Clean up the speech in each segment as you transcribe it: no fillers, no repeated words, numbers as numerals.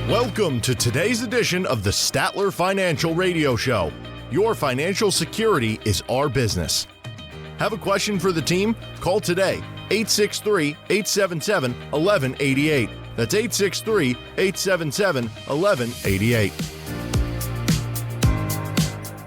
Welcome to today's edition of the Statler Financial Radio Show. Your financial security is our business. Have a question for the team? Call today, 863-877-1188. That's 863-877-1188.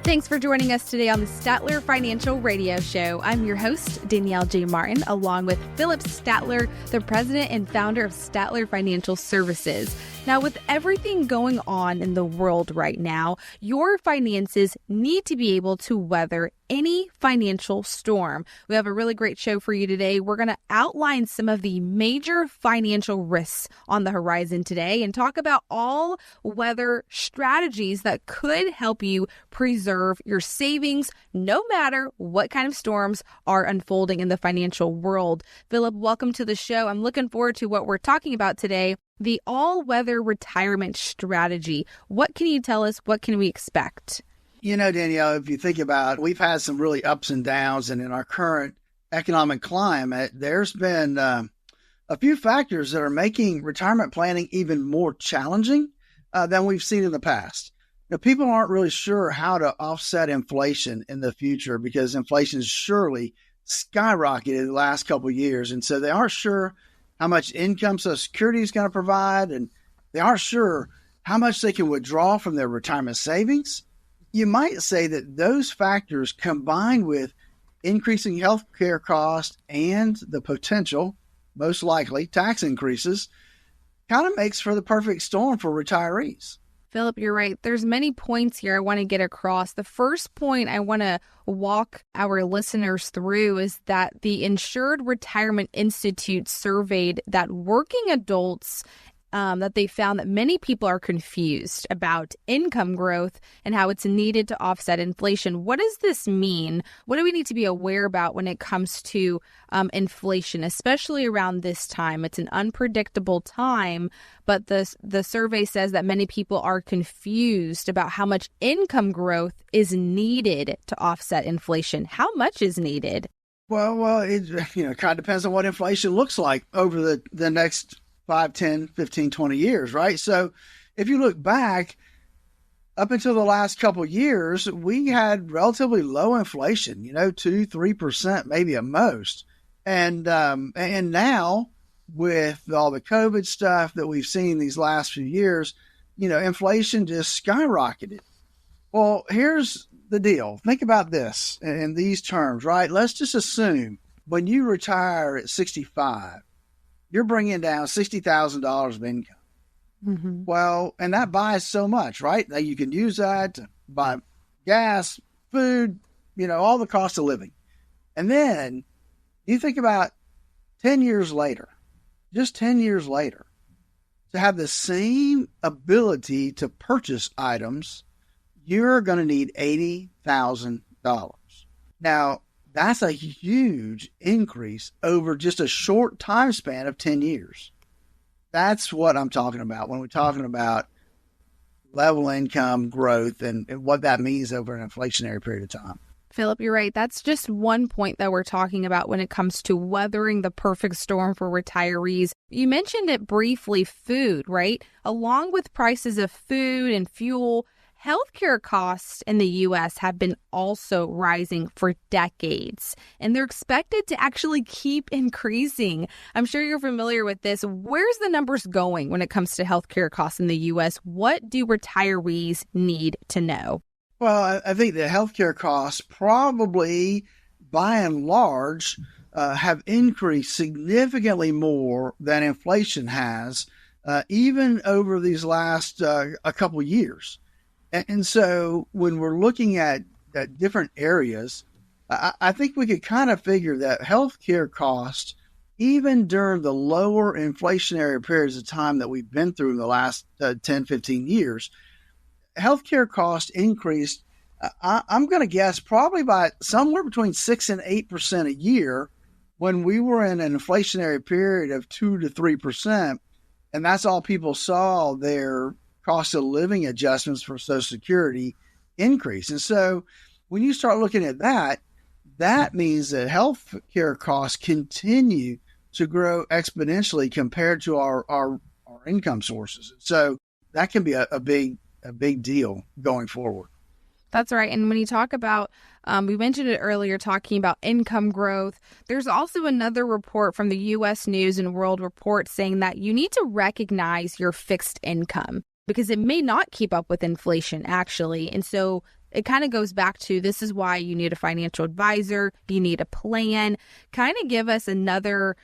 Thanks for joining us today on the Statler Financial Radio Show. I'm your host, Danielle J. Martin, along with Phillip Statler, the president and founder of Statler Financial Services. Now, with everything going on in the world right now, your finances need to be able to weather any financial storm. We have a really great show for you today. We're going to outline some of the major financial risks on the horizon today and talk about all weather strategies that could help you preserve your savings no matter what kind of storms are unfolding in the financial world. Phillip, welcome to the show. I'm looking forward to what we're talking about today. The all-weather retirement strategy. What can you tell us? What can we expect? You know, Danielle, if you think about it, we've had some really ups and downs, and in our current economic climate, there's been a few factors that are making retirement planning even more challenging than we've seen in the past. Now, people aren't really sure how to offset inflation in the future because inflation has surely skyrocketed in the last couple of years, and so they aren't sure how much income Social Security is going to provide, and they aren't sure how much they can withdraw from their retirement savings. You might say that those factors combined with increasing health care costs and the potential, most likely, tax increases kind of makes for the perfect storm for retirees. Phillip, you're right. There's many points here I want to get across. The first point I want to walk our listeners through is that the Insured Retirement Institute surveyed that working adults that they found that many people are confused about income growth and how it's needed to offset inflation. What does this mean? What do we need to be aware about when it comes to inflation, especially around this time? It's an unpredictable time, but the survey says that many people are confused about how much income growth is needed to offset inflation. How much is needed? Well, it kind of depends on what inflation looks like over the next 5, 10, 15, 20 years, right? So if you look back up until the last couple of years, we had relatively low inflation, 2-3% maybe at most. And now with all the COVID stuff that we've seen these last few years, inflation just skyrocketed. Well, here's the deal. Think about this in these terms, right? Let's just assume when you retire at 65, you're bringing down $60,000 of income. Mm-hmm. Well, and that buys so much, right? Now you can use that to buy gas, food, all the cost of living. And then you think about 10 years later, just 10 years later, to have the same ability to purchase items, you're going to need $80,000. Now, that's a huge increase over just a short time span of 10 years. That's what I'm talking about when we're talking about level income growth and what that means over an inflationary period of time. Phillip, you're right. That's just one point that we're talking about when it comes to weathering the perfect storm for retirees. You mentioned it briefly, food, right? Along with prices of food and fuel, healthcare costs in the U.S. have been also rising for decades, and they're expected to actually keep increasing. I'm sure you're familiar with this. Where's the numbers going when it comes to healthcare costs in the U.S.? What do retirees need to know? Well, I think the healthcare costs probably, by and large, have increased significantly more than inflation has, even over these last a couple of years. And so when we're looking at different areas, I think we could kind of figure that healthcare costs, even during the lower inflationary periods of time that we've been through in the last 10, 15 years, healthcare costs increased, I'm going to guess, probably by somewhere between 6 and 8% a year when we were in an inflationary period of 2 to 3%. And that's all people saw their cost of living adjustments for Social Security increase. And so when you start looking at that, that means that health care costs continue to grow exponentially compared to our income sources. So that can be a big deal going forward. That's right. And when you talk about, we mentioned it earlier, talking about income growth, there's also another report from the U.S. News and World Report saying that you need to recognize your fixed income because it may not keep up with inflation, actually. And so it kind of goes back to this is why you need a financial advisor, you need a plan. Kind of give us another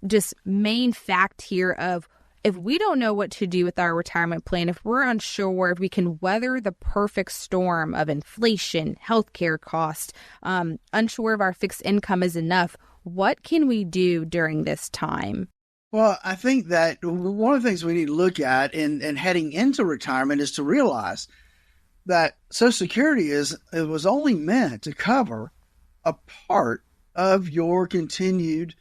just main fact here of if we don't know what to do with our retirement plan, if we're unsure if we can weather the perfect storm of inflation, healthcare costs, unsure if our fixed income is enough, what can we do during this time? Well, I think that one of the things we need to look at in heading into retirement is to realize that Social Security was only meant to cover a part of your continued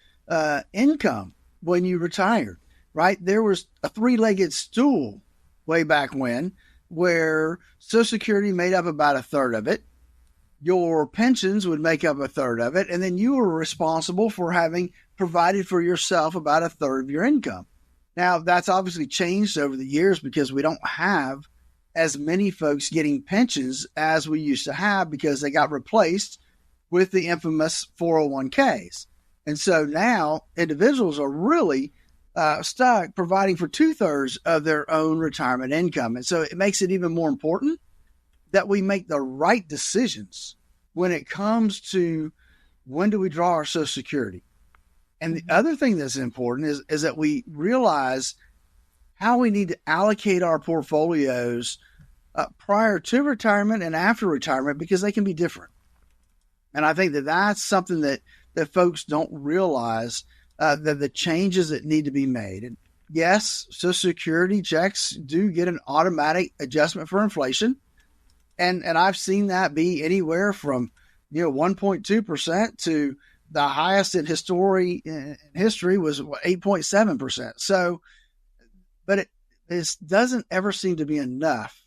income when you retired. Right? There was a three-legged stool way back when where Social Security made up about a third of it. Your pensions would make up a third of it. And then you were responsible for having provided for yourself about a third of your income. Now, that's obviously changed over the years because we don't have as many folks getting pensions as we used to have because they got replaced with the infamous 401ks. And so now individuals are really stuck providing for 2/3 of their own retirement income. And so it makes it even more important that we make the right decisions when it comes to when do we draw our Social Security. And the other thing that's important is that we realize how we need to allocate our portfolios prior to retirement and after retirement because they can be different. And I think that that's something that folks don't realize the changes that need to be made. And yes, Social Security checks do get an automatic adjustment for inflation. And I've seen that be anywhere from 1.2% to the highest in history was 8.7%. So, but it doesn't ever seem to be enough,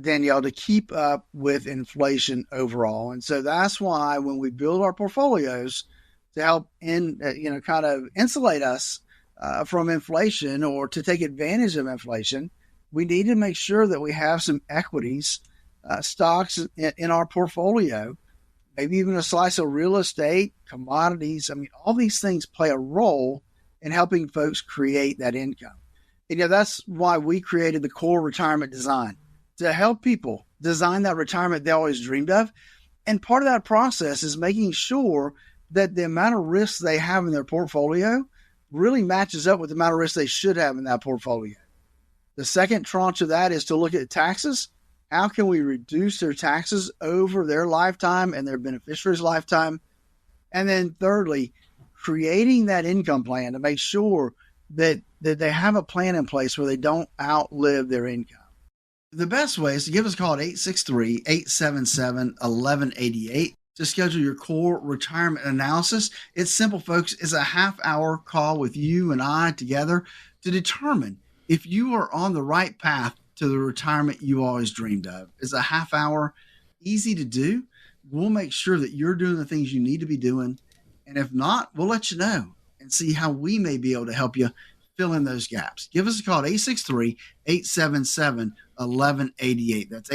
Danielle, to keep up with inflation overall. And so that's why when we build our portfolios to help kind of insulate us from inflation or to take advantage of inflation, we need to make sure that we have some equities, stocks in our portfolio, maybe even a slice of real estate, commodities. I mean, all these things play a role in helping folks create that income. And that's why we created the Core Retirement Design to help people design that retirement they always dreamed of. And part of that process is making sure that the amount of risk they have in their portfolio really matches up with the amount of risk they should have in that portfolio. The second tranche of that is to look at taxes. How can we reduce their taxes over their lifetime and their beneficiary's lifetime? And then thirdly, creating that income plan to make sure that they have a plan in place where they don't outlive their income. The best way is to give us a call at 863-877-1188. To schedule your core retirement analysis. It's simple, folks. It's a half-hour call with you and I together to determine if you are on the right path to the retirement you always dreamed of. It's a half hour, easy to do. We'll make sure that you're doing the things you need to be doing. And if not, we'll let you know and see how we may be able to help you fill in those gaps. Give us a call at 863-877-1188. That's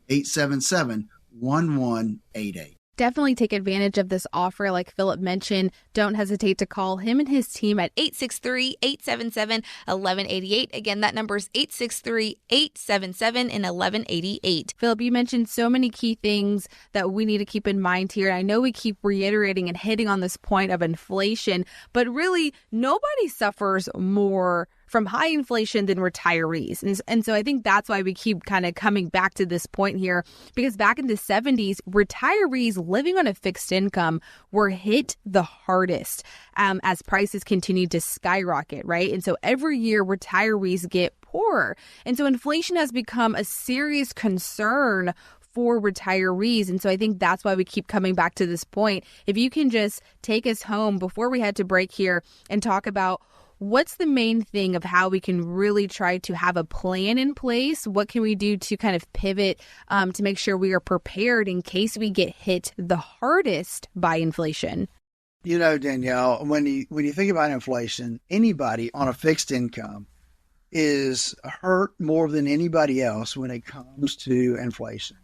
863-877-1188. Definitely take advantage of this offer. Like Phillip mentioned, don't hesitate to call him and his team at 863-877-1188. Again, that number is 863-877-1188. Phillip, you mentioned so many key things that we need to keep in mind here. I know we keep reiterating and hitting on this point of inflation, but really nobody suffers more from high inflation than retirees. And so I think that's why we keep kind of coming back to this point here, because back in the 70s, retirees living on a fixed income were hit the hardest as prices continued to skyrocket, right? And so every year retirees get poorer. And so inflation has become a serious concern for retirees. And so I think that's why we keep coming back to this point. If you can just take us home before we head to break here and talk about what's the main thing of how we can really try to have a plan in place? What can we do to kind of pivot to make sure we are prepared in case we get hit the hardest by inflation? You know, Danielle, when you think about inflation, anybody on a fixed income is hurt more than anybody else when it comes to inflation.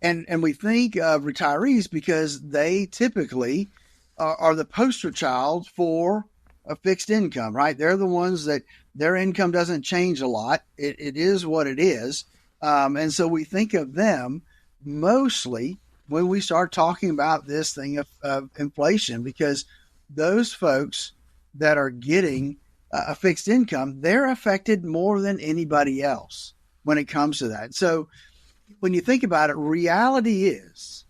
And we think of retirees because they typically are the poster child for a fixed income, right? They're the ones that their income doesn't change a lot. It is what it is. And so we think of them mostly when we start talking about this thing of inflation, because those folks that are getting a fixed income, they're affected more than anybody else when it comes to that. So when you think about it, reality is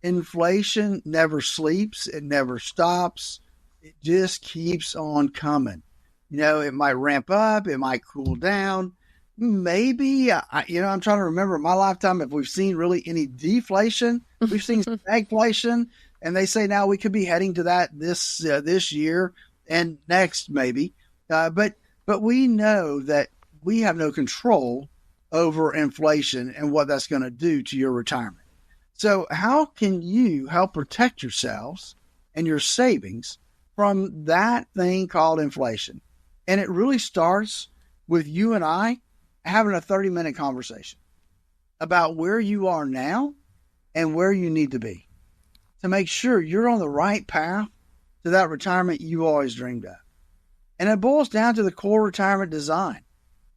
inflation never sleeps. It never stops. It just keeps on coming. It might ramp up. It might cool down. Maybe, I'm trying to remember in my lifetime if we've seen really any deflation. We've seen stagflation, and they say now we could be heading to that this year and next maybe. But we know that we have no control over inflation and what that's going to do to your retirement. So how can you help protect yourselves and your savings from that thing called inflation? And it really starts with you and I having a 30-minute conversation about where you are now and where you need to be to make sure you're on the right path to that retirement you always dreamed of. And it boils down to the core retirement design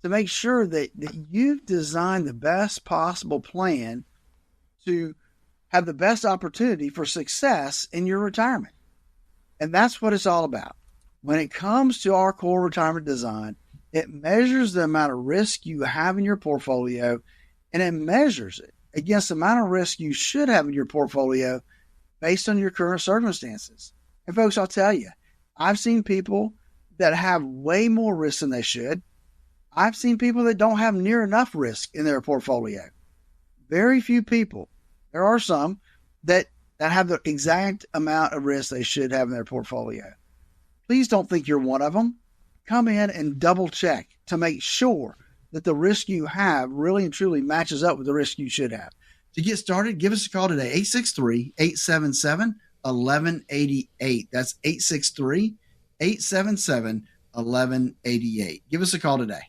to make sure that you've designed the best possible plan to have the best opportunity for success in your retirement. And that's what it's all about. When it comes to our core retirement design, it measures the amount of risk you have in your portfolio, and it measures it against the amount of risk you should have in your portfolio based on your current circumstances. And folks, I'll tell you, I've seen people that have way more risk than they should. I've seen people that don't have near enough risk in their portfolio. Very few people. There are some that have the exact amount of risk they should have in their portfolio. Please don't think you're one of them. Come in and double check to make sure that the risk you have really and truly matches up with the risk you should have. To get started, give us a call today, 863-877-1188. That's 863-877-1188. Give us a call today.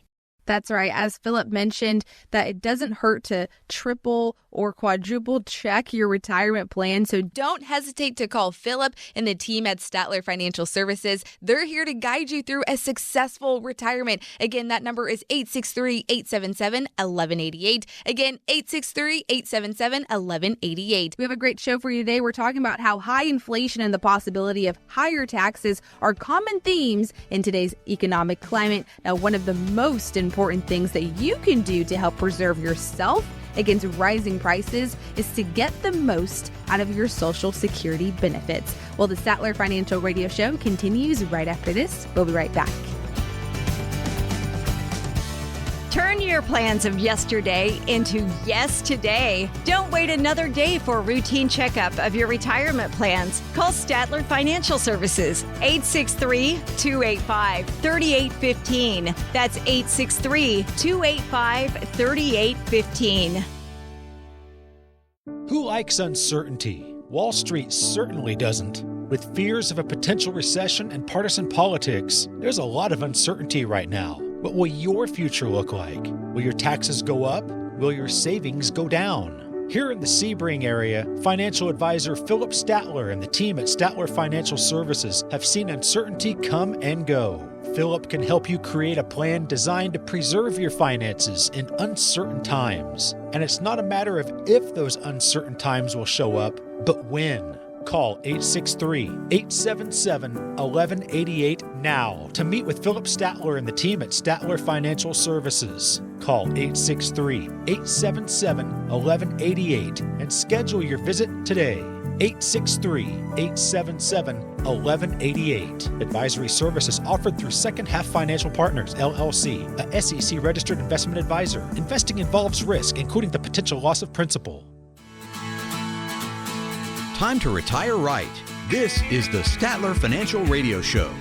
That's right. As Phillip mentioned, that it doesn't hurt to triple or quadruple check your retirement plan. So don't hesitate to call Phillip and the team at Statler Financial Services. They're here to guide you through a successful retirement. Again, that number is 863-877-1188. Again, 863-877-1188. We have a great show for you today. We're talking about how high inflation and the possibility of higher taxes are common themes in today's economic climate. Now, one of the most important things that you can do to help preserve yourself against rising prices is to get the most out of your Social Security benefits. Well, the Statler Financial Radio Show continues right after this. We'll be right back. Turn your plans of yesterday into yes today. Don't wait another day for a routine checkup of your retirement plans. Call Statler Financial Services, 863-285-3815. That's 863-285-3815. Who likes uncertainty? Wall Street certainly doesn't. With fears of a potential recession and partisan politics, there's a lot of uncertainty right now. What will your future look like? Will your taxes go up? Will your savings go down? Here in the Sebring area, financial advisor Phillip Statler and the team at Statler Financial Services have seen uncertainty come and go. Phillip can help you create a plan designed to preserve your finances in uncertain times. And it's not a matter of if those uncertain times will show up, but when. Call 863-877-1188 now to meet with Phillip Statler and the team at Statler Financial Services. Call 863-877-1188 and schedule your visit today. 863-877-1188. Advisory services offered through Second Half Financial Partners, LLC, a SEC-registered investment advisor. Investing involves risk, including the potential loss of principal. Time to retire right. This is the Statler Financial Radio Show.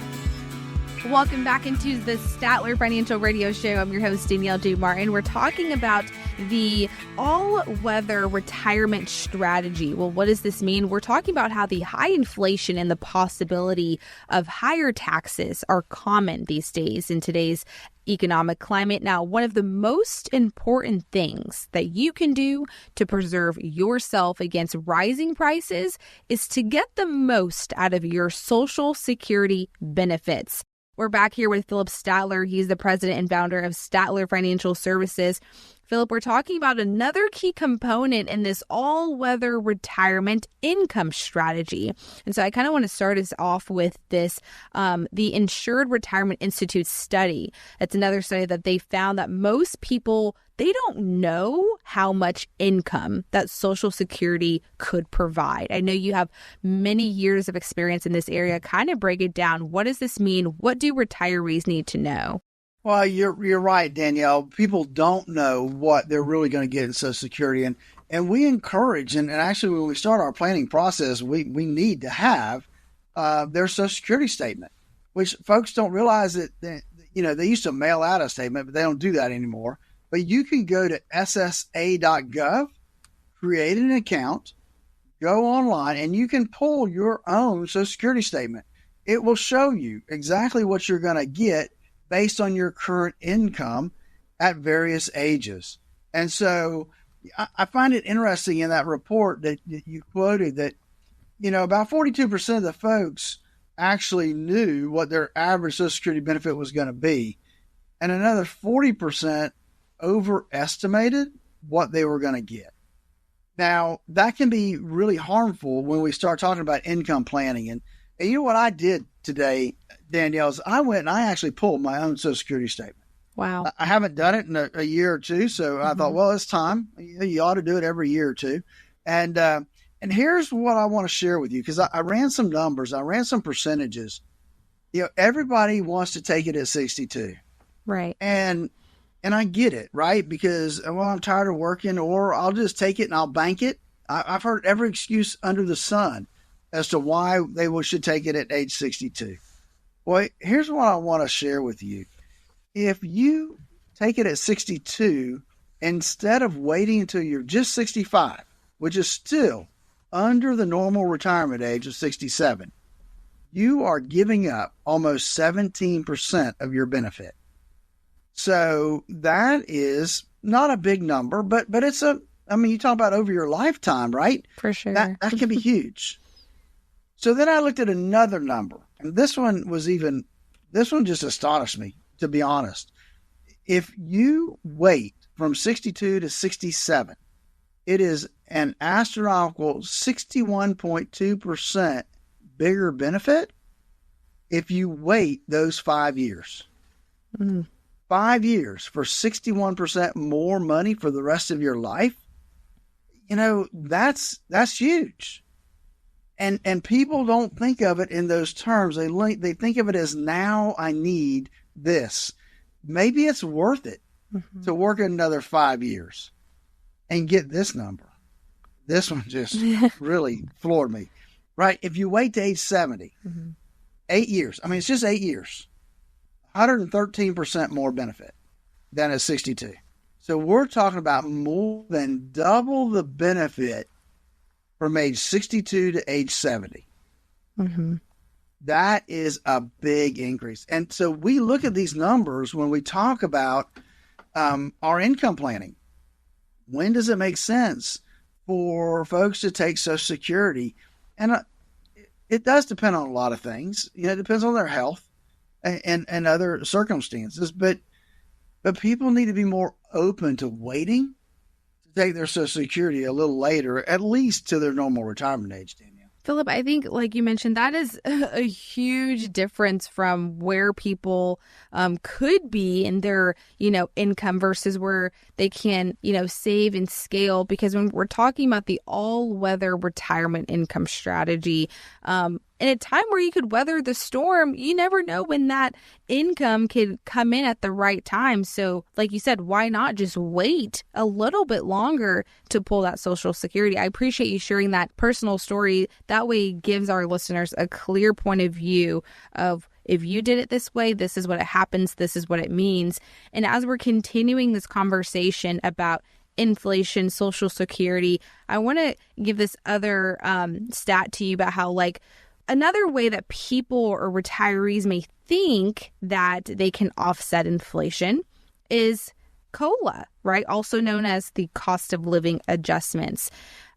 Welcome back into the Statler Financial Radio Show. I'm your host, Danielle J. Martin. We're talking about the all-weather retirement strategy. Well, what does this mean? We're talking about how the high inflation and the possibility of higher taxes are common these days in today's economic climate. Now, one of the most important things that you can do to preserve yourself against rising prices is to get the most out of your Social Security benefits. We're back here with Phillip Statler. He's the president and founder of Statler Financial Services. Phillip, we're talking about another key component in this all-weather retirement income strategy. And so I kind of want to start us off with this, the Insured Retirement Institute study. It's another study that they found that most people, they don't know how much income that Social Security could provide. I know you have many years of experience in this area. Kind of break it down. What does this mean? What do retirees need to know? Well, you're right, Danielle. People don't know what they're really going to get in Social Security. And we encourage, and actually when we start our planning process, we need to have their Social Security statement, which folks don't realize that, they used to mail out a statement, but they don't do that anymore. But you can go to ssa.gov, create an account, go online, and you can pull your own Social Security statement. It will show you exactly what you're going to get based on your current income at various ages. And so I find it interesting in that report that you quoted that, about 42% of the folks actually knew what their average Social Security benefit was going to be. And another 40% overestimated what they were going to get. Now, that can be really harmful when we start talking about income planning. And you know what I did today, Danielle, is I went and I actually pulled my own Social Security statement. Wow. I haven't done it in a year or two, so I thought, well, it's time. You ought to do it every year or two. And here's what I want to share with you, because I ran some numbers. I ran some percentages. Everybody wants to take it at 62. Right. And I get it, right? Because, I'm tired of working, or I'll just take it and I'll bank it. I've heard every excuse under the sun as to why they should take it at age 62. Well, here's what I want to share with you. If you take it at 62, instead of waiting until you're just 65, which is still under the normal retirement age of 67, you are giving up almost 17% of your benefit. So that is not a big number, but it's you talk about over your lifetime, right? For sure. That can be huge. So then I looked at another number, and this one just astonished me, to be honest. If you wait from 62 to 67, it is an astronomical 61.2% bigger benefit if you wait those 5 years. 5 years for 61% more money for the rest of your life. That's huge. And people don't think of it in those terms. They think of it as, now I need this. Maybe it's worth it to work another 5 years and get this number. This one just really floored me. Right? If you wait to age 70, 8 years. It's just 8 years. 113% more benefit than at 62. So we're talking about more than double the benefit from age 62 to age 70. That is a big increase. And so we look at these numbers when we talk about our income planning. When does it make sense for folks to take Social Security? And it does depend on a lot of things. It depends on their health and other circumstances. But people need to be more open to waiting take their Social Security a little later, at least to their normal retirement age, Danielle. Phillip, I think, like you mentioned, that is a huge difference from where people could be in their, income versus where they can, save and scale. Because when we're talking about the all-weather retirement income strategy, in a time where you could weather the storm, you never know when that income could come in at the right time. So like you said, why not just wait a little bit longer to pull that Social Security? I appreciate you sharing that personal story. That way it gives our listeners a clear point of view of if you did it this way, this is what it happens, this is what it means. And as we're continuing this conversation about inflation, Social Security, I want to give this other stat to you about how, like, another way that people or retirees may think that they can offset inflation is COLA, right? Also known as the cost of living adjustments.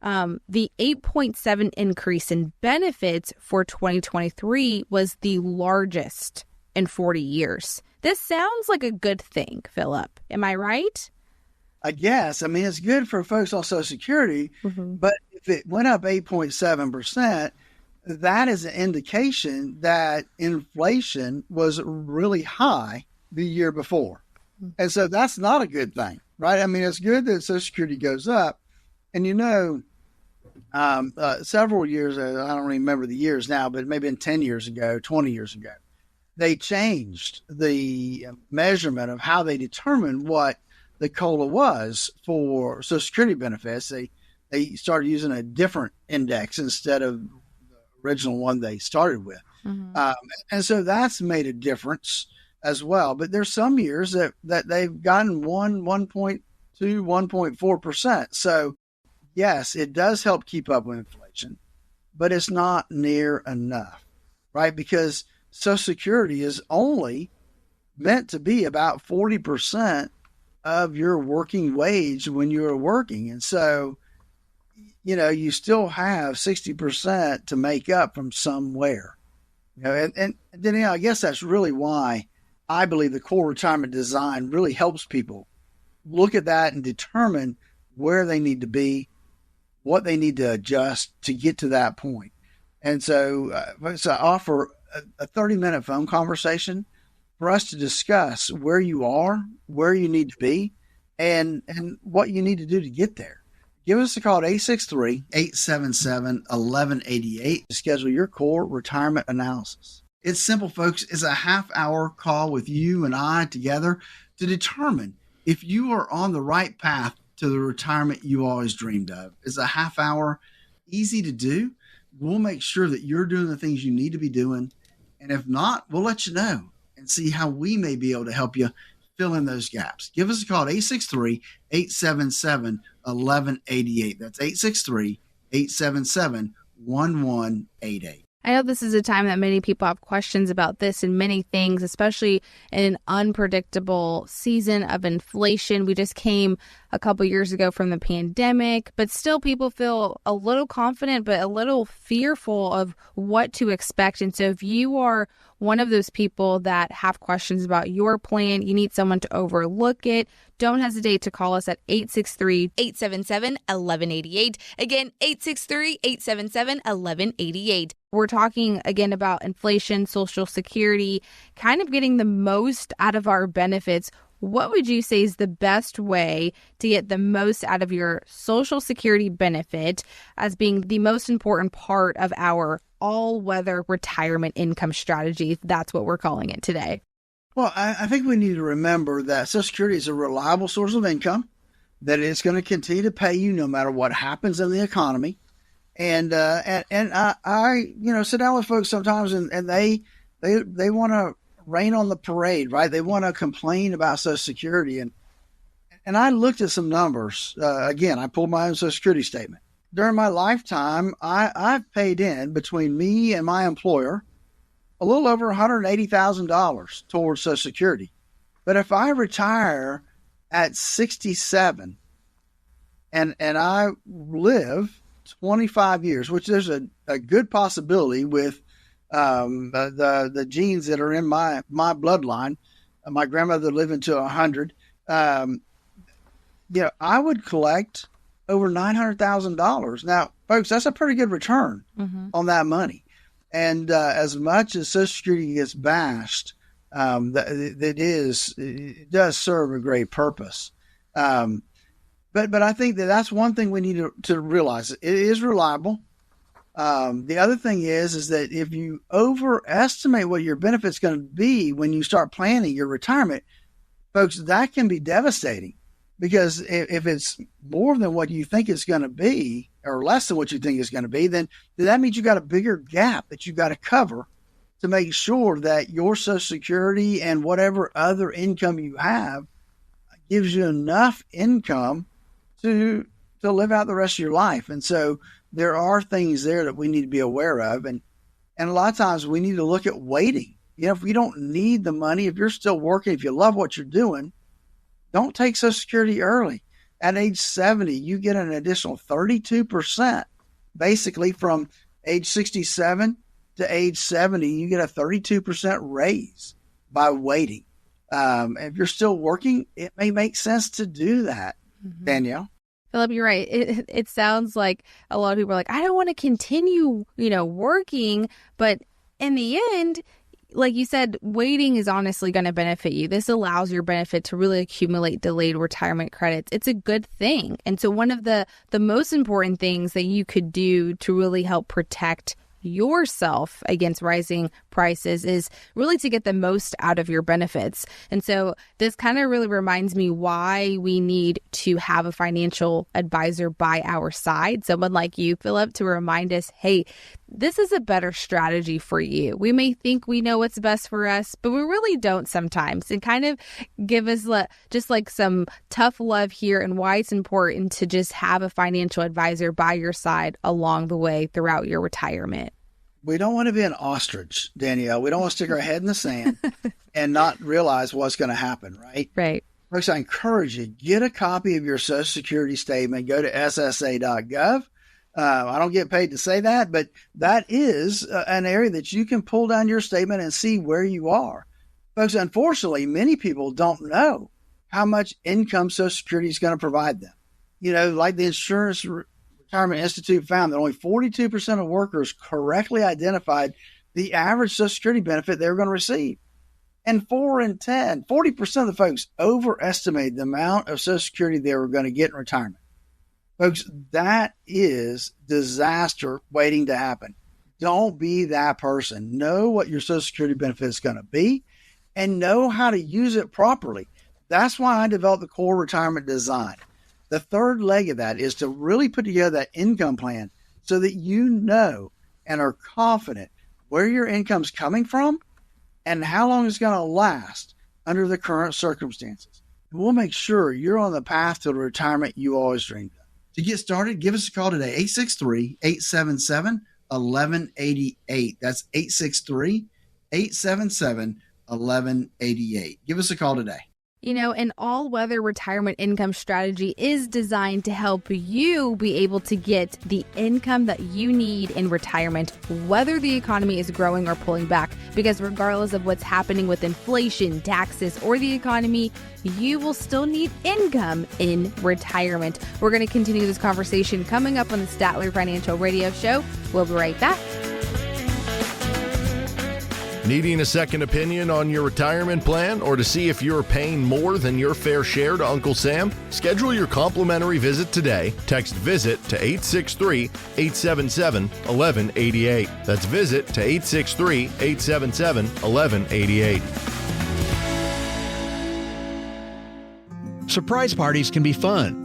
The 8.7 increase in benefits for 2023 was the largest in 40 years. This sounds like a good thing, Phillip. Am I right? I guess. I mean, it's good for folks on Social Security, but if it went up 8.7%, that is an indication that inflation was really high the year before. And so that's not a good thing, right? I mean, it's good that Social Security goes up. And, several years, I don't remember the years now, but maybe 10 years ago, 20 years ago, they changed the measurement of how they determined what the COLA was for Social Security benefits. They started using a different index instead of original one they started with. And so that's made a difference as well. But there's some years that they've gotten 1.2, 1.4%. So yes, it does help keep up with inflation, but it's not near enough, right? Because Social Security is only meant to be about 40% of your working wage when you're working. And so you still have 60% to make up from somewhere. And then I guess that's really why I believe the core retirement design really helps people look at that and determine where they need to be, what they need to adjust to get to that point. And so I offer a 30-minute phone conversation for us to discuss where you are, where you need to be, and what you need to do to get there. Give us a call at 863-877-1188 to schedule your core retirement analysis. It's simple, folks. It's a half-hour call with you and I together to determine if you are on the right path to the retirement you always dreamed of. It's a half hour, easy to do. We'll make sure that you're doing the things you need to be doing. And if not, we'll let you know and see how we may be able to help you fill in those gaps. Give us a call at 863-877-1188. That's 863-877-1188. I know this is a time that many people have questions about this and many things, especially in an unpredictable season of inflation. We just came a couple years ago from the pandemic, but still people feel a little confident, but a little fearful of what to expect. And so if you are one of those people that have questions about your plan, you need someone to overlook it, don't hesitate to call us at 863-877-1188. Again, 863-877-1188. We're talking again about inflation, Social Security, kind of getting the most out of our benefits. What would you say is the best way to get the most out of your Social Security benefit as being the most important part of our all-weather retirement income strategy, if that's what we're calling it today? Well, I think we need to remember that Social Security is a reliable source of income, that it's going to continue to pay you no matter what happens in the economy. And I sit down with folks sometimes and they want to rain on the parade, right? They want to complain about Social Security. And I looked at some numbers. Again, I pulled my own Social Security statement. During my lifetime, I've paid in, between me and my employer, a little over $180,000 towards Social Security. But if I retire at 67 and I live 25 years, which there's a good possibility with the genes that are in my bloodline, my grandmother living to 100, I would collect over $900,000. Now, folks, that's a pretty good return on that money. And as much as Social Security gets bashed, it does serve a great purpose. But I think that's one thing we need to realize. It is reliable. The other thing is that if you overestimate what your benefit's going to be when you start planning your retirement, folks, that can be devastating. Because if it's more than what you think it's going to be, or less than what you think it's going to be, then that means you got a bigger gap that you got to cover to make sure that your Social Security and whatever other income you have gives you enough income to live out the rest of your life. And so there are things there that we need to be aware of. And a lot of times we need to look at waiting. If you don't need the money, if you're still working, if you love what you're doing, don't take Social Security early. At age 70, you get an additional 32%. Basically, from age 67 to age 70, you get a 32% raise by waiting. If you're still working, it may make sense to do that, Danielle. Phillip, you're right. It sounds like a lot of people are like, I don't want to continue, working. But in the end, like you said, waiting is honestly going to benefit you. This allows your benefit to really accumulate delayed retirement credits. It's a good thing. And so one of the most important things that you could do to really help protect yourself against rising prices is really to get the most out of your benefits. And so this kind of really reminds me why we need to have a financial advisor by our side, someone like you, Phillip, to remind us, hey, this is a better strategy for you. We may think we know what's best for us, but we really don't sometimes, and kind of give us just like some tough love here and why it's important to just have a financial advisor by your side along the way throughout your retirement. We don't want to be an ostrich, Danielle. We don't want to stick our head in the sand and not realize what's going to happen, right? Right. Folks, I encourage you, get a copy of your Social Security statement. Go to ssa.gov. I don't get paid to say that, but that is an area that you can pull down your statement and see where you are. Folks, unfortunately, many people don't know how much income Social Security is going to provide them. Like the Insurance Retirement Institute found that only 42% of workers correctly identified the average Social Security benefit they were going to receive. And 4 in 10, 40% of the folks overestimated the amount of Social Security they were going to get in retirement. Folks, that is disaster waiting to happen. Don't be that person. Know what your Social Security benefit is going to be and know how to use it properly. That's why I developed the Core Retirement Design. The third leg of that is to really put together that income plan so that you know and are confident where your income's coming from and how long it's going to last under the current circumstances. And we'll make sure you're on the path to the retirement you always dreamed of. To get started, give us a call today, 863-877-1188. That's 863-877-1188. Give us a call today. An all-weather retirement income strategy is designed to help you be able to get the income that you need in retirement, whether the economy is growing or pulling back. Because regardless of what's happening with inflation, taxes, or the economy, you will still need income in retirement. We're going to continue this conversation coming up on the Statler Financial Radio Show. We'll be right back. Needing a second opinion on your retirement plan or to see if you're paying more than your fair share to Uncle Sam? Schedule your complimentary visit today. Text VISIT to 863-877-1188. That's VISIT to 863-877-1188. Surprise parties can be fun.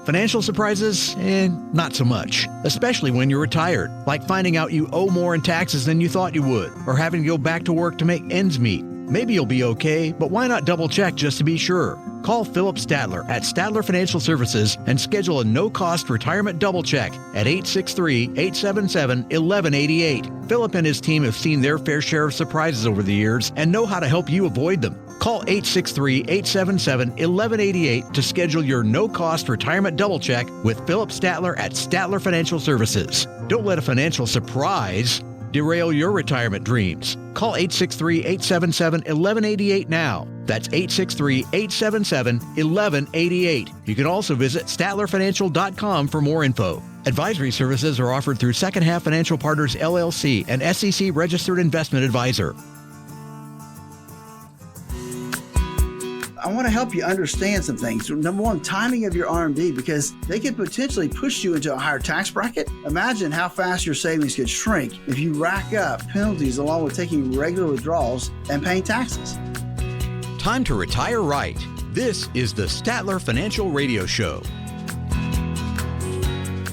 Financial surprises, not so much, especially when you're retired, like finding out you owe more in taxes than you thought you would, or having to go back to work to make ends meet. Maybe you'll be okay, but why not double check just to be sure? Call Phillip Statler at Statler Financial Services and schedule a no-cost retirement double check at 863-877-1188. Phillip and his team have seen their fair share of surprises over the years and know how to help you avoid them. Call 863-877-1188 to schedule your no-cost retirement double check with Phillip Statler at Statler Financial Services. Don't let a financial surprise derail your retirement dreams. Call 863-877-1188 now. That's 863-877-1188. You can also visit StatlerFinancial.com for more info. Advisory services are offered through Second Half Financial Partners, LLC, an SEC registered investment advisor. I want to help you understand some things. Number one, timing of your RMD, because they could potentially push you into a higher tax bracket. Imagine how fast your savings could shrink if you rack up penalties along with taking regular withdrawals and paying taxes. Time to retire right. This is the Statler Financial Radio Show.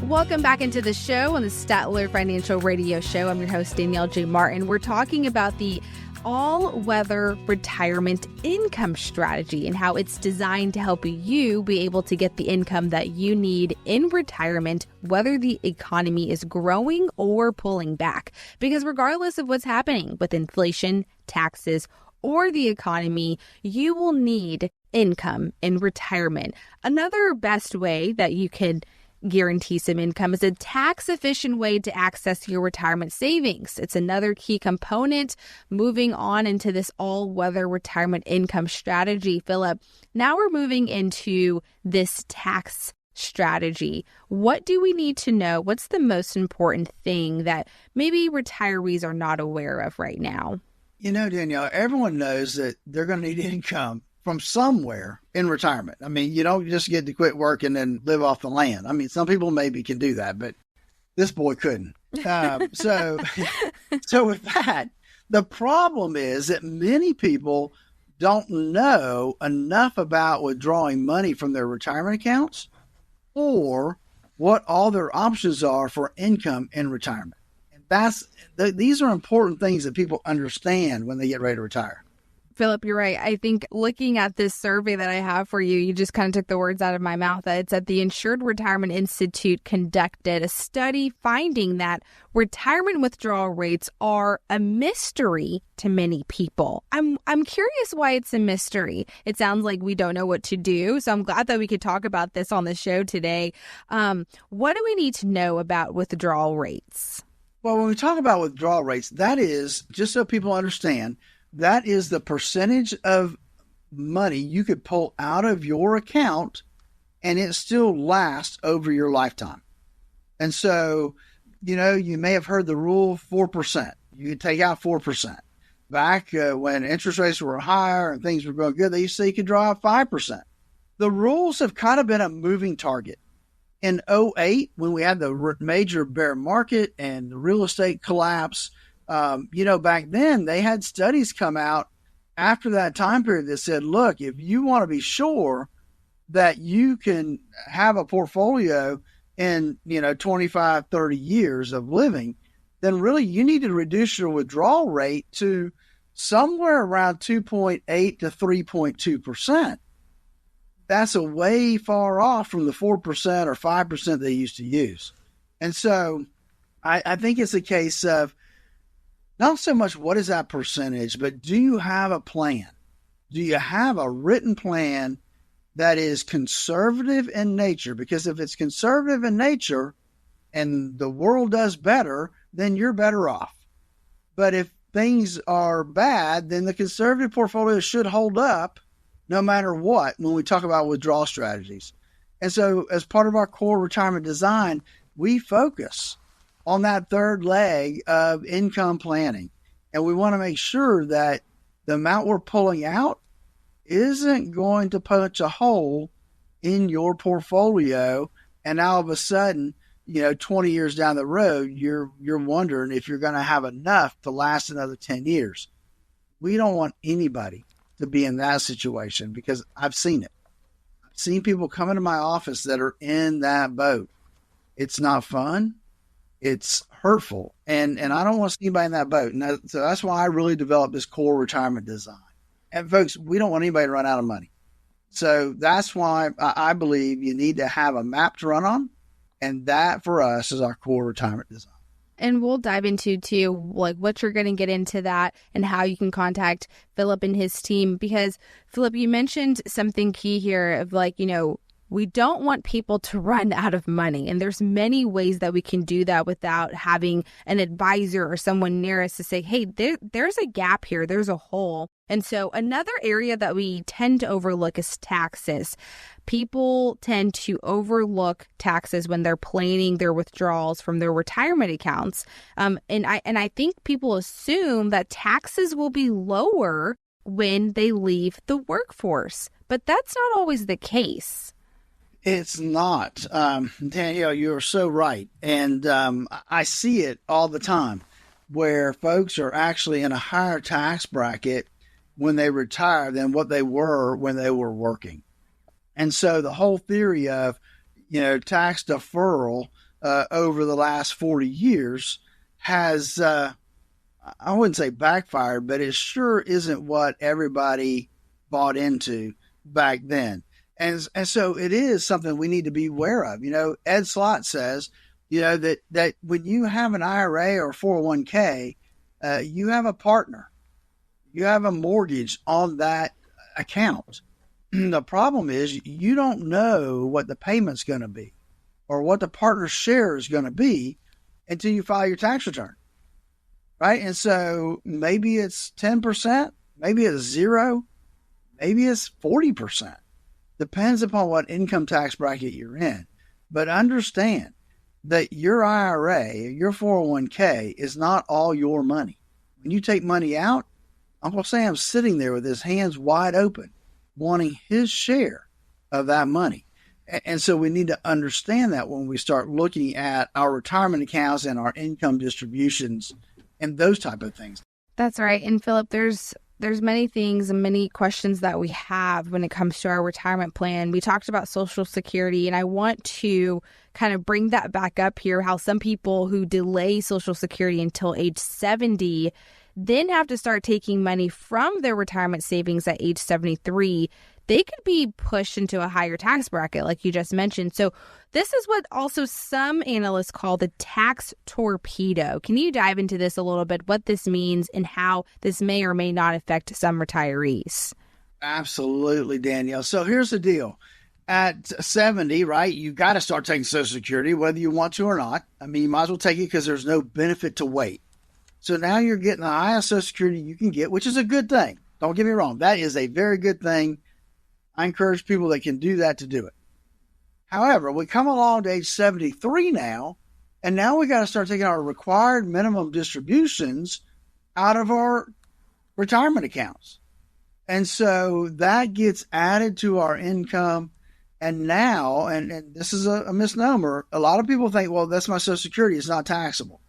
Welcome back into the show on the Statler Financial Radio Show. I'm your host, Danielle J. Martin. We're talking about the all-weather retirement income strategy and how it's designed to help you be able to get the income that you need in retirement, whether the economy is growing or pulling back. Because regardless of what's happening with inflation, taxes, or the economy, you will need income in retirement. Another best way that you can guarantee some income is a tax-efficient way to access your retirement savings. It's another key component moving on into this all-weather retirement income strategy. Phillip, now we're moving into this tax strategy. What do we need to know? What's the most important thing that maybe retirees are not aware of right now? You know, Danielle, everyone knows that they're going to need income from somewhere in retirement. I mean, you don't just get to quit work and then live off the land. I mean, some people maybe can do that, but this boy couldn't. So with that, the problem is that many people don't know enough about withdrawing money from their retirement accounts or what all their options are for income in retirement. And these are important things that people understand when they get ready to retire. Phillip, you're right. I think looking at this survey that I have for you, you just kind of took the words out of my mouth. It said the Insured Retirement Institute conducted a study finding that retirement withdrawal rates are a mystery to many people. I'm curious why it's a mystery. It sounds like we don't know what to do. So I'm glad that we could talk about this on the show today. What do we need to know about withdrawal rates? Well, when we talk about withdrawal rates, that is, just so people understand, that is the percentage of money you could pull out of your account and it still lasts over your lifetime. And so, you know, you may have heard the rule 4%. You could take out 4%. Back when interest rates were higher and things were going good, they used to say you could draw out 5%. The rules have kind of been a moving target. In 2008, when we had the major bear market and the real estate collapse, back then they had studies come out after that time period that said, look, if you want to be sure that you can have a portfolio in, 25, 30 years of living, then really you need to reduce your withdrawal rate to somewhere around 2.8 to 3.2%. That's a way far off from the 4% or 5% they used to use. And so I think it's a case of not so much what is that percentage, but do you have a plan? Do you have a written plan that is conservative in nature? Because if it's conservative in nature and the world does better, then you're better off. But if things are bad, then the conservative portfolio should hold up no matter what when we talk about withdrawal strategies. And so as part of our core retirement design, we focus on that third leg of income planning. And we want to make sure that the amount we're pulling out isn't going to punch a hole in your portfolio. And all of a sudden, 20 years down the road, you're wondering if you're going to have enough to last another 10 years. We don't want anybody to be in that situation because I've seen it. I've seen people come into my office that are in that boat. It's not fun. It's hurtful. And I don't want to see anybody in that boat. And so that's why I really developed this core retirement design. And folks, we don't want anybody to run out of money. So that's why I believe you need to have a map to run on. And that for us is our core retirement design. And we'll dive into, too, like what you're going to get into that and how you can contact Phillip and his team. Because, Phillip, you mentioned something key here of we don't want people to run out of money. And there's many ways that we can do that without having an advisor or someone near us to say, hey, there's a gap here. There's a hole. And so another area that we tend to overlook is taxes. People tend to overlook taxes when they're planning their withdrawals from their retirement accounts. And I think people assume that taxes will be lower when they leave the workforce. But that's not always the case. It's not. Danielle, you're so right. And I see it all the time where folks are actually in a higher tax bracket when they retire than what they were when they were working. And so the whole theory of, tax deferral over the last 40 years has, I wouldn't say backfired, but it sure isn't what everybody bought into back then. And so it is something we need to be aware of. Ed Slott says, that when you have an IRA or 401k, you have a partner. You have a mortgage on that account. The problem is you don't know what the payment's going to be or what the partner's share is going to be until you file your tax return, right? And so maybe it's 10%, maybe it's 0, maybe it's 40%. Depends upon what income tax bracket you're in. But understand that your IRA, your 401k is not all your money. When you take money out, Uncle Sam's sitting there with his hands wide open, wanting his share of that money. And so we need to understand that when we start looking at our retirement accounts and our income distributions and those type of things. That's right. And Phillip, there's many things and many questions that we have when it comes to our retirement plan. We talked about Social Security, and I want to kind of bring that back up here, how some people who delay Social Security until age 70 then have to start taking money from their retirement savings at age 73. They could be pushed into a higher tax bracket, like you just mentioned. So this is what also some analysts call the tax torpedo. Can you dive into this a little bit, what this means and how this may or may not affect some retirees? Absolutely, Danielle. So here's the deal. At 70, right, you got to start taking Social Security, whether you want to or not. I mean, you might as well take it because there's no benefit to wait. So now you're getting the highest Social Security you can get, which is a good thing. Don't get me wrong. That is a very good thing. I encourage people that can do that to do it. However, we come along to age 73 now, and now we got to start taking our required minimum distributions out of our retirement accounts. And so that gets added to our income. And now, and this is a misnomer, a lot of people think, well, that's my Social Security. It's not taxable.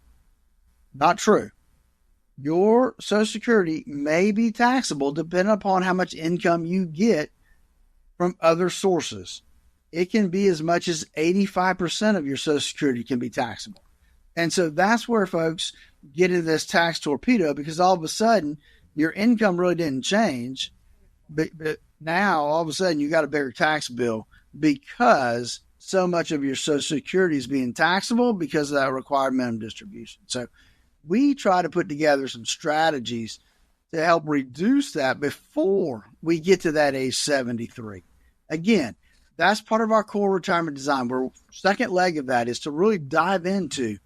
Not true. Your Social Security may be taxable depending upon how much income you get from other sources. It can be as much as 85% of your Social Security can be taxable. And so that's where folks get into this tax torpedo, because all of a sudden your income really didn't change, but now all of a sudden you got a bigger tax bill because so much of your Social Security is being taxable because of that required minimum distribution. So we try to put together some strategies to help reduce that before we get to that age 73. Again, that's part of our core retirement design. Where second leg of that is to really dive into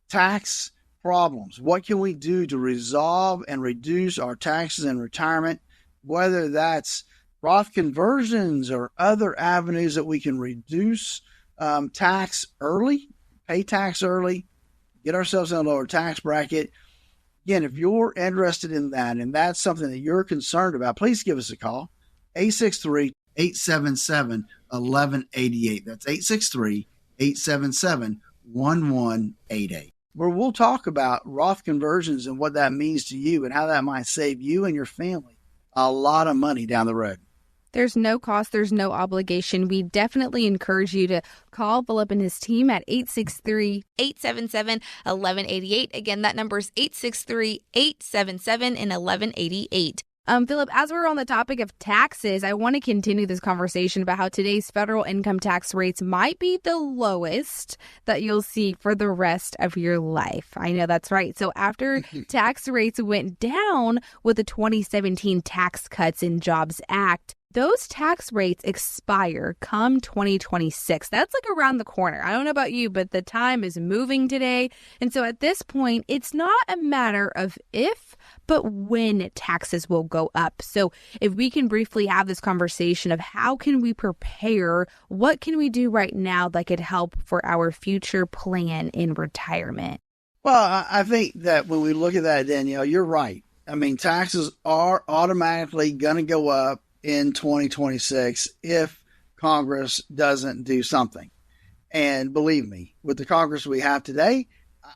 tax problems. What can we do to resolve and reduce our taxes in retirement, whether that's Roth conversions or other avenues that we can reduce tax early, pay tax early, get ourselves in a lower tax bracket. Again, if you're interested in that and that's something that you're concerned about, please give us a call, 863-877-1188. That's 863-877-1188. Where we'll talk about Roth conversions and what that means to you and how that might save you and your family a lot of money down the road. There's no cost. There's no obligation. We definitely encourage you to call Phillip and his team at 863-877-1188. Again, that number is 863-877-1188. Phillip, as we're on the topic of taxes, I want to continue this conversation about how today's federal income tax rates might be the lowest that you'll see for the rest of your life. I know that's right. So after tax rates went down with the 2017 Tax Cuts and Jobs Act, those tax rates expire come 2026. That's like around the corner. I don't know about you, but the time is moving today. And so at this point, it's not a matter of if, but when taxes will go up. So if we can briefly have this conversation of how can we prepare, what can we do right now that could help for our future plan in retirement? Well, I think that when we look at that, Danielle, you're right. I mean, taxes are automatically going to go up in 2026 if Congress doesn't do something. And believe me, with the Congress we have today,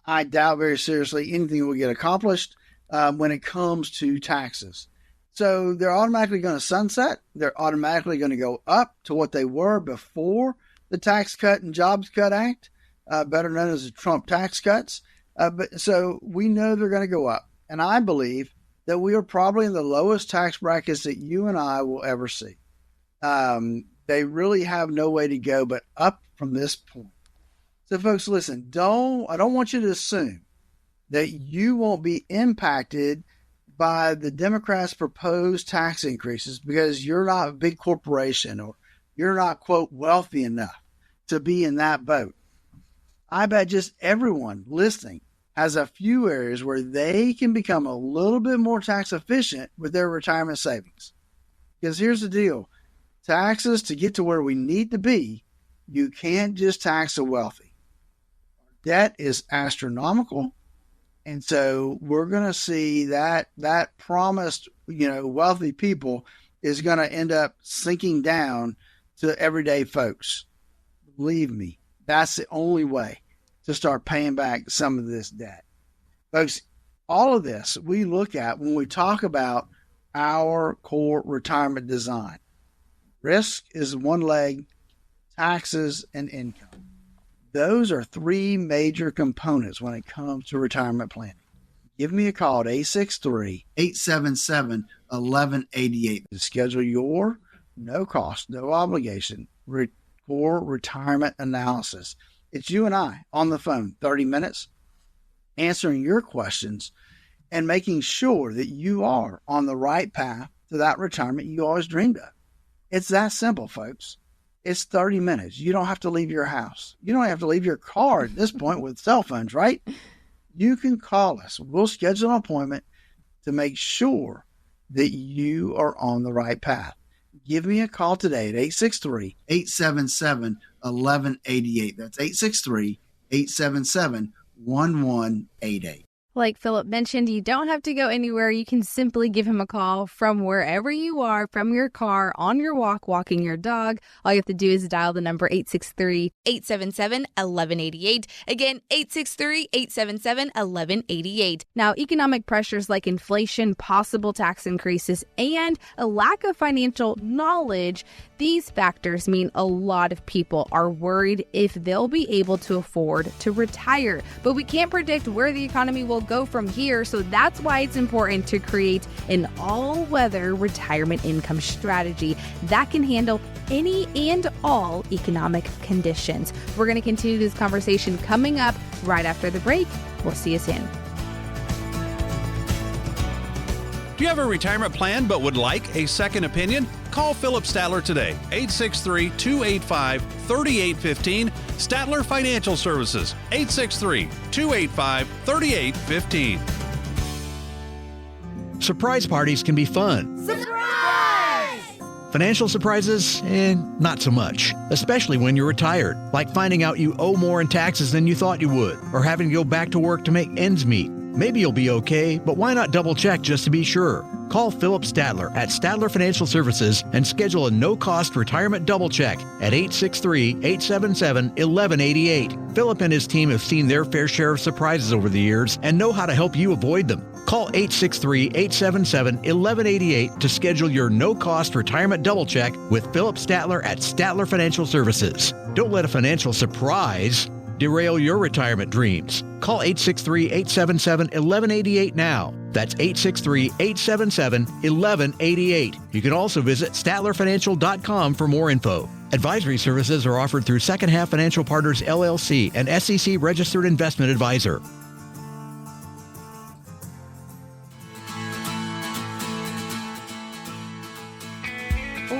I doubt very seriously anything will get accomplished when it comes to taxes. So they're automatically going to sunset. They're automatically going to go up to what they were before the Tax Cut and Jobs Cut Act. better known as the Trump tax cuts. But so we know they're going to go up. And I believe that we are probably in the lowest tax brackets that you and I will ever see. They really have no way to go but up from this point. So folks, listen, I don't want you to assume that you won't be impacted by the Democrats' proposed tax increases because you're not a big corporation or you're not, quote, wealthy enough to be in that boat. I bet just everyone listening has a few areas where they can become a little bit more tax efficient with their retirement savings. Because here's the deal. Taxes, to get to where we need to be, you can't just tax the wealthy. Debt is astronomical. And so we're going to see that promised, wealthy people is going to end up sinking down to everyday folks. Believe me, that's the only way to start paying back some of this debt. Folks, all of this we look at when we talk about our core retirement design. Risk is one leg, taxes and income. Those are three major components when it comes to retirement planning. Give me a call at 863-877-1188 to schedule your no cost, no obligation core retirement analysis. It's you and I on the phone, 30 minutes, answering your questions and making sure that you are on the right path to that retirement you always dreamed of. It's that simple, folks. It's 30 minutes. You don't have to leave your house. You don't have to leave your car at this point with cell phones, right? You can call us. We'll schedule an appointment to make sure that you are on the right path. Give me a call today at 863-877-1188. That's 863-877-1188. Like Phillip mentioned, you don't have to go anywhere. You can simply give him a call from wherever you are, from your car, on your walk, walking your dog. All you have to do is dial the number 863-877-1188. Again, 863-877-1188. Now, economic pressures like inflation, possible tax increases, and a lack of financial knowledge, these factors mean a lot of people are worried if they'll be able to afford to retire. But we can't predict where the economy will go from here, so that's why it's important to create an all-weather retirement income strategy that can handle any and all economic conditions. We're going to continue this conversation coming up right after the break. We'll see you soon. Do you have a retirement plan but would like a second opinion? Call Phillip Statler today, 863-285-3815. Statler Financial Services, 863-285-3815. Surprise parties can be fun. Surprise! Financial surprises, not so much, especially when you're retired, like finding out you owe more in taxes than you thought you would, or having to go back to work to make ends meet. Maybe you'll be okay, but why not double check just to be sure? Call Phillip Statler at Statler Financial Services and schedule a no-cost retirement double check at 863-877-1188. Phillip and his team have seen their fair share of surprises over the years and know how to help you avoid them. Call 863-877-1188 to schedule your no-cost retirement double check with Phillip Statler at Statler Financial Services. Don't let a financial surprise derail your retirement dreams. Call 863-877-1188 now. That's 863-877-1188. You can also visit StatlerFinancial.com for more info. Advisory services are offered through Second Half Financial Partners, LLC, an SEC registered investment advisor.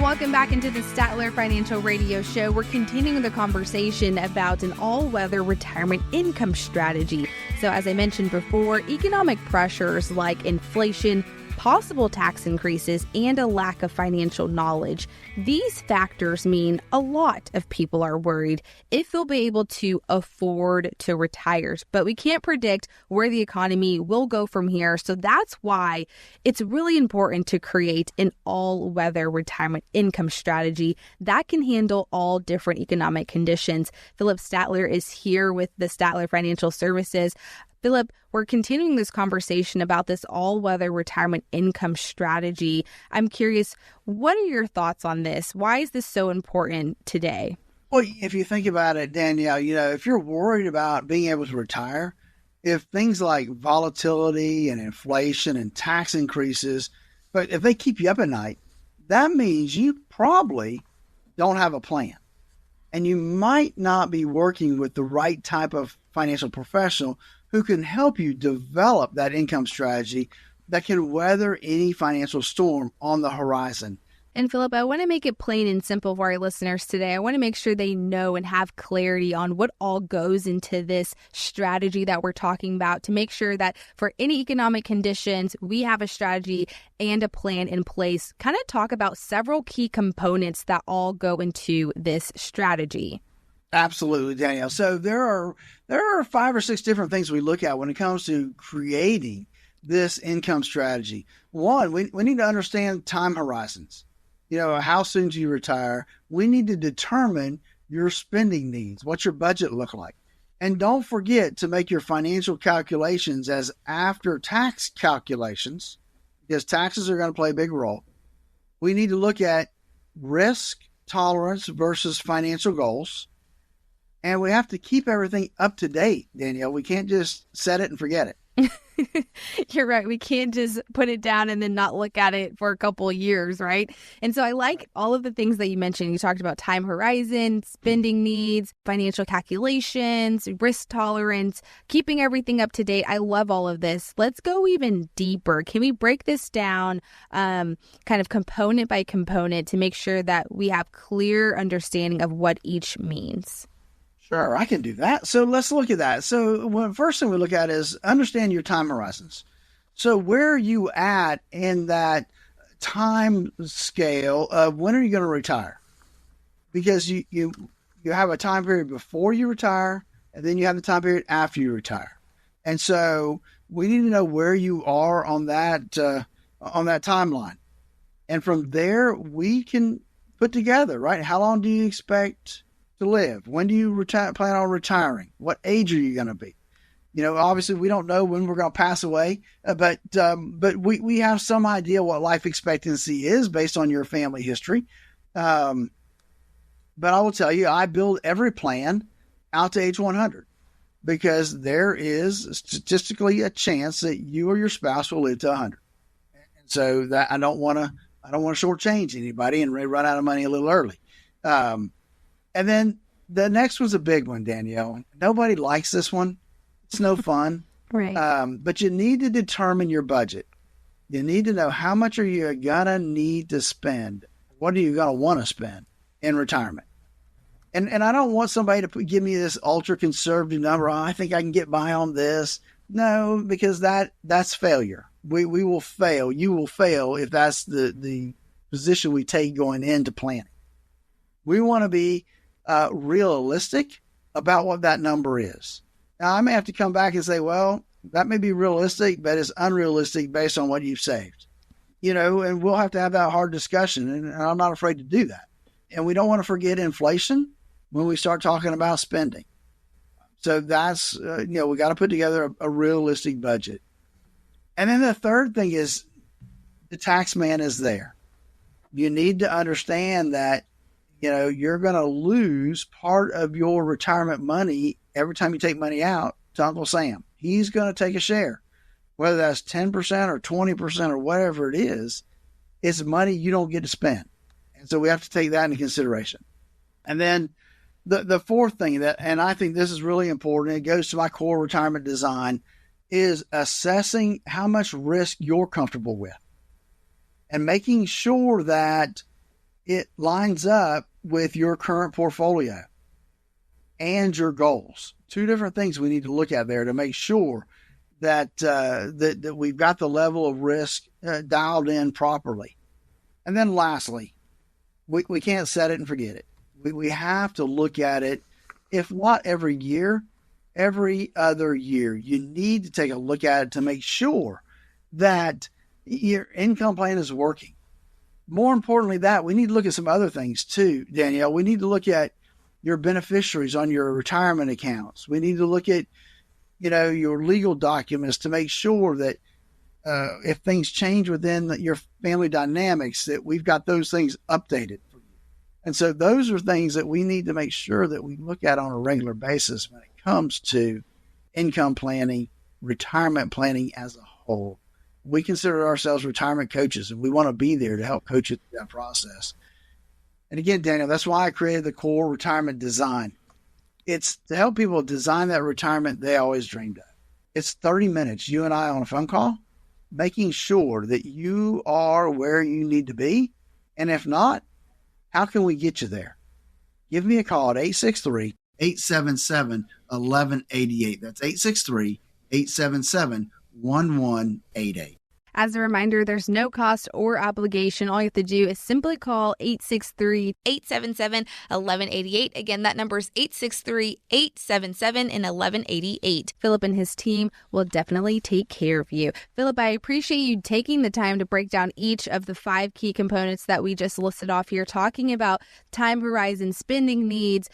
Welcome back into the Statler Financial Radio Show. We're continuing the conversation about an all-weather retirement income strategy. So as I mentioned before, economic pressures like inflation, possible tax increases, and a lack of financial knowledge. These factors mean a lot of people are worried if they'll be able to afford to retire. But we can't predict where the economy will go from here. So that's why it's really important to create an all-weather retirement income strategy that can handle all different economic conditions. Phillip Statler is here with the Statler Financial Services. Phillip, we're continuing this conversation about this all-weather retirement income strategy. I'm curious, what are your thoughts on this? Why is this so important today? Well, if you think about it, Danielle, if you're worried about being able to retire, if things like volatility and inflation and tax increases, but if they keep you up at night, that means you probably don't have a plan. And you might not be working with the right type of financial professional who can help you develop that income strategy that can weather any financial storm on the horizon. And Phillip, I want to make it plain and simple for our listeners today. I want to make sure they know and have clarity on what all goes into this strategy that we're talking about to make sure that for any economic conditions, we have a strategy and a plan in place. Kind of talk about several key components that all go into this strategy. Absolutely, Danielle. So there are 5 or 6 different things we look at when it comes to creating this income strategy. One, we need to understand time horizons. How soon do you retire? We need to determine your spending needs. What's your budget look like? And don't forget to make your financial calculations as after-tax calculations, because taxes are going to play a big role. We need to look at risk tolerance versus financial goals. And we have to keep everything up to date, Danielle. We can't just set it and forget it. You're right. We can't just put it down and then not look at it for a couple of years, right? And so I like all of the things that you mentioned. You talked about time horizon, spending needs, financial calculations, risk tolerance, keeping everything up to date. I love all of this. Let's go even deeper. Can we break this down kind of component by component to make sure that we have clear understanding of what each means? Sure, I can do that. So let's look at that. So the first thing we look at is understand your time horizons. So where are you at in that time scale of when are you going to retire? Because you have a time period before you retire, and then you have the time period after you retire. And so we need to know where you are on that timeline. And from there, we can put together, right? How long do you expect to live? When do you plan on retiring? What age are you going to be? Obviously we don't know when we're going to pass away, but we have some idea what life expectancy is based on your family history. But I will tell you, I build every plan out to age 100 because there is statistically a chance that you or your spouse will live to 100. And so that I don't want to shortchange anybody and run out of money a little early. And then the next one's a big one, Danielle. Nobody likes this one. It's no fun. Right. But you need to determine your budget. You need to know how much are you going to need to spend. What are you going to want to spend in retirement? And I don't want somebody to give me this ultra conservative number. Oh, I think I can get by on this. No, because that's failure. We will fail. You will fail if that's the position we take going into planning. We want to be realistic about what that number is. Now, I may have to come back and say, well, that may be realistic, but it's unrealistic based on what you've saved. And we'll have to have that hard discussion, and I'm not afraid to do that. And we don't want to forget inflation when we start talking about spending. So that's, we got to put together a realistic budget. And then the third thing is the tax man is there. You need to understand that you're going to lose part of your retirement money every time you take money out to Uncle Sam. He's going to take a share, whether that's 10% or 20% or whatever it is. It's money you don't get to spend. And so we have to take that into consideration. And then the fourth thing and I think this is really important, it goes to my core retirement design, is assessing how much risk you're comfortable with and making sure that it lines up with your current portfolio and your goals. 2 different things we need to look at there to make sure that that we've got the level of risk dialed in properly. And then lastly, we can't set it and forget it. We have to look at it, if not every year, every other year. You need to take a look at it to make sure that your income plan is working. More importantly, we need to look at some other things too, Danielle. We need to look at your beneficiaries on your retirement accounts. We need to look at, your legal documents to make sure that if things change within your family dynamics, that we've got those things updated for you. And so those are things that we need to make sure that we look at on a regular basis when it comes to income planning, retirement planning as a whole. We consider ourselves retirement coaches, and we want to be there to help coach you through that process. And again, Daniel, that's why I created the core retirement design. It's to help people design that retirement they always dreamed of. It's 30 minutes, you and I on a phone call, making sure that you are where you need to be. And if not, how can we get you there? Give me a call at 863-877-1188. That's 863-877-1188. As a reminder, there's no cost or obligation. All you have to do is simply call 863-877-1188. Again, that number is 863-877-1188. Phillip and his team will definitely take care of you. Phillip, I appreciate you taking the time to break down each of the 5 key components that we just listed off here, talking about time horizon, spending needs,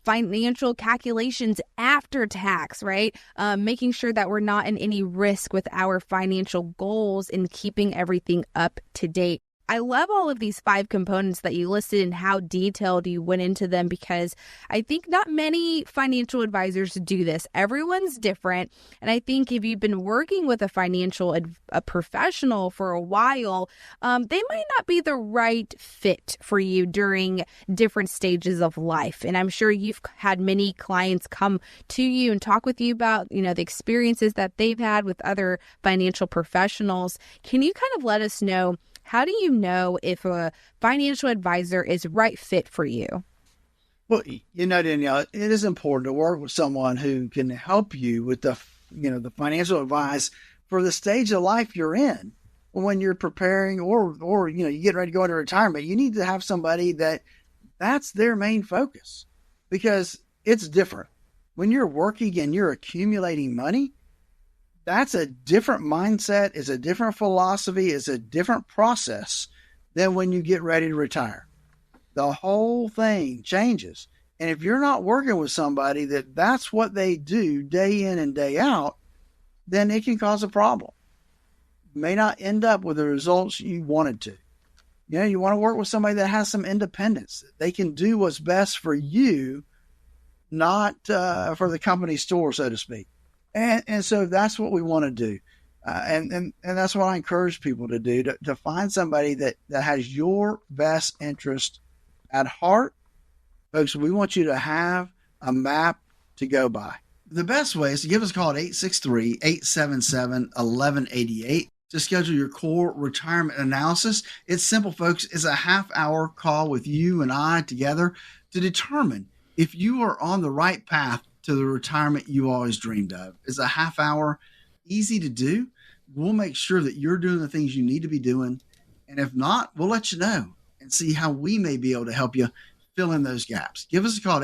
financial calculations after tax, right? Making sure that we're not in any risk with our financial goals in keeping everything up to date. I love all of these 5 components that you listed and how detailed you went into them, because I think not many financial advisors do this. Everyone's different. And I think if you've been working with a financial a professional for a while, they might not be the right fit for you during different stages of life. And I'm sure you've had many clients come to you and talk with you about, the experiences that they've had with other financial professionals. Can you kind of let us know, how do you know if a financial advisor is right fit for you? Well, Danielle, it is important to work with someone who can help you with the financial advice for the stage of life you're in. When you're preparing or you get ready to go into retirement, you need to have somebody that's their main focus, because it's different. When you're working and you're accumulating money, that's a different mindset, it's a different philosophy, it's a different process than when you get ready to retire. The whole thing changes. And if you're not working with somebody that's what they do day in and day out, then it can cause a problem. You may not end up with the results you wanted to. You want to work with somebody that has some independence. They can do what's best for you, not for the company store, so to speak. And so that's what we want to do. And that's what I encourage people to do, to find somebody that has your best interest at heart. Folks, we want you to have a map to go by. The best way is to give us a call at 863-877-1188 to schedule your core retirement analysis. It's simple, folks. It's a half-hour call with you and I together to determine if you are on the right path to the retirement you always dreamed of. It's a half hour, easy to do. We'll make sure that you're doing the things you need to be doing. And if not, we'll let you know and see how we may be able to help you fill in those gaps. Give us a call at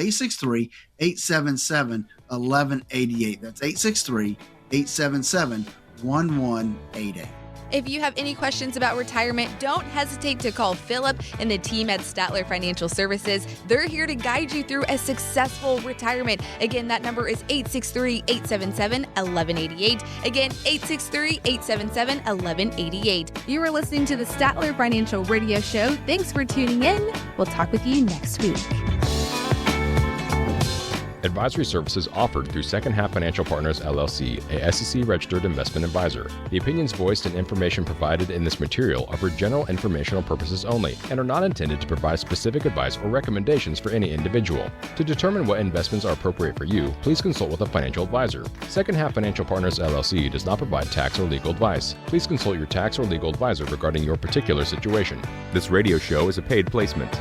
863-877-1188. That's 863-877-1188. If you have any questions about retirement, don't hesitate to call Phillip and the team at Statler Financial Services. They're here to guide you through a successful retirement. Again, that number is 863-877-1188. Again, 863-877-1188. You are listening to the Statler Financial Radio Show. Thanks for tuning in. We'll talk with you next week. Advisory services offered through Second Half Financial Partners, LLC, a SEC-registered investment advisor. The opinions voiced and information provided in this material are for general informational purposes only and are not intended to provide specific advice or recommendations for any individual. To determine what investments are appropriate for you, please consult with a financial advisor. Second Half Financial Partners, LLC does not provide tax or legal advice. Please consult your tax or legal advisor regarding your particular situation. This radio show is a paid placement.